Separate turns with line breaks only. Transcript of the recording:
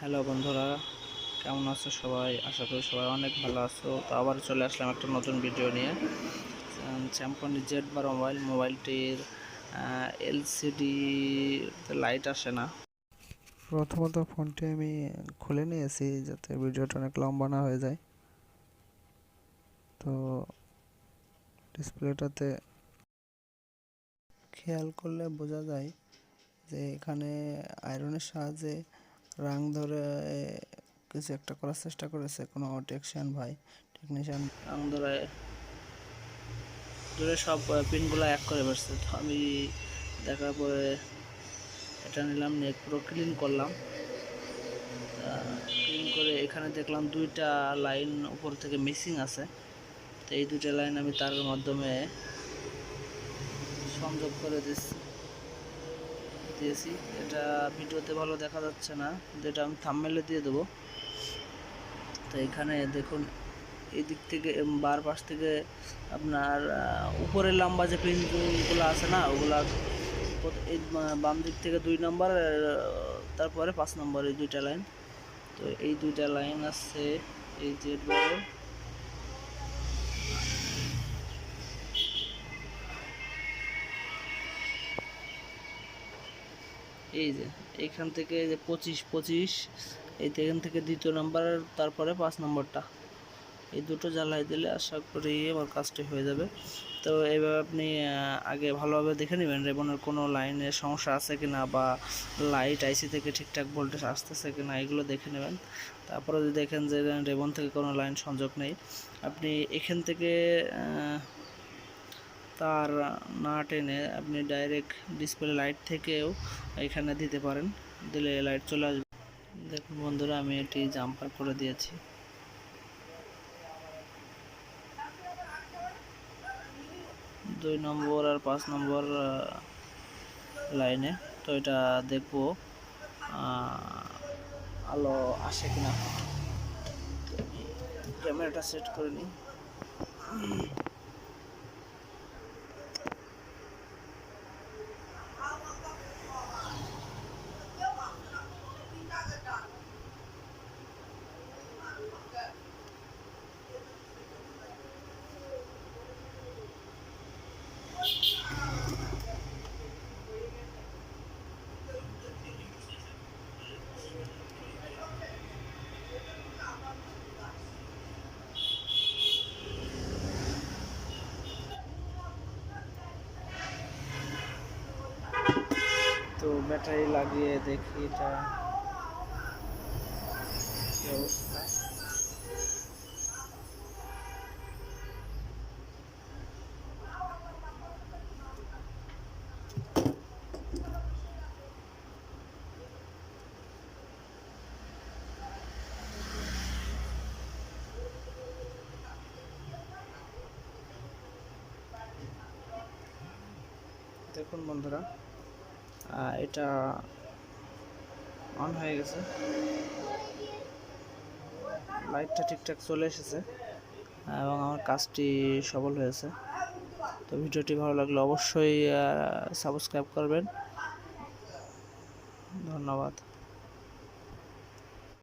Hello বন্ধুরা, কেমন আছো সবাই? আশা করি সবাই অনেক ভালো আছো। তো আবার চলে আসলাম একটা নতুন ভিডিও নিয়ে। স্যামসাং Z12 মোবাইলটির এলসিডি লাইট আসে না। প্রথমত ফোনটি আমি খুলে নিয়েছি যাতে ভিডিওটা অনেক লম্বা না হয়ে যায়। তো ডিসপ্লেটাতে খেয়াল করলে বোঝা যায় যে এখানে আয়রনের সাহায্যে রাং ধরে কিছু একটা করার চেষ্টা করেছে কোনো টেকনিশিয়ান রাং ধরে সব পিনগুলো এক করে বসছে। তো আমি দেখার পরে এটা নিলাম, নিয়ে পুরো ক্লিন করলাম। ক্লিন করে এখানে দেখলাম দুইটা লাইন উপর থেকে মিসিং আছে। তো এই দুইটা লাইন আমি তারের মাধ্যমে সংযোগ করে দিয়েছি। এটা ভিডিওতে ভালো দেখা যাচ্ছে না, যেটা আমি থাম্বনেলে দিয়ে দেবো। তো এখানে দেখুন, এই দিক থেকে বার পাশ থেকে আপনার উপরের লম্বা যে পিনগুলো আছে না, ওগুলা এই বাম দিক থেকে 2 নম্বর, তারপরে 5 নম্বর, এই দুইটা লাইন। তো এই দুইটা লাইন আছে এই যে বড়, এই যে এখান থেকে যে 25 এখান থেকে দ্বিতীয় নাম্বার, তারপরে 5 নম্বরটা, এই দুটো জ্বালাই দিলে আশা করি আমার কাজটি হয়ে যাবে। তো এইভাবে আপনি আগে ভালোভাবে দেখে নেবেন রেবনের কোনো লাইনের সমস্যা আছে কিনা, বা লাইট আইসি থেকে ঠিকঠাক ভোল্টেজ আসতেছে কিনা, এগুলো দেখে নেবেন। তারপরে যদি দেখেন যে রেবন থেকে কোনো লাইন সংযোগ নেই, আপনি এখান থেকে তার না টেনে আপনি ডাইরেক্ট ডিসপ্লে লাইট থেকেও এখানে দিতে পারেন, দিলে লাইট চলে আসবে। দেখুন বন্ধুরা, আমি এটি জাম্পার করে দিয়েছি। 2 নম্বর আর 5 নম্বর লাইনে। তো এটা দেখবো আলো আসে কিনা। ক্যামেরাটা সেট করে নিই। তো ব্যাটারি লাগিয়ে দেখি এটা কি অবস্থা। দেখুন বন্ধুরা, এটা অন হয়ে গেছে, লাইটটা ঠিকঠাক চলে এসেছে এবং আমার কাজটি সফল হয়েছে। তো ভিডিওটি ভালো লাগলে অবশ্যই সাবস্ক্রাইব করবেন। ধন্যবাদ।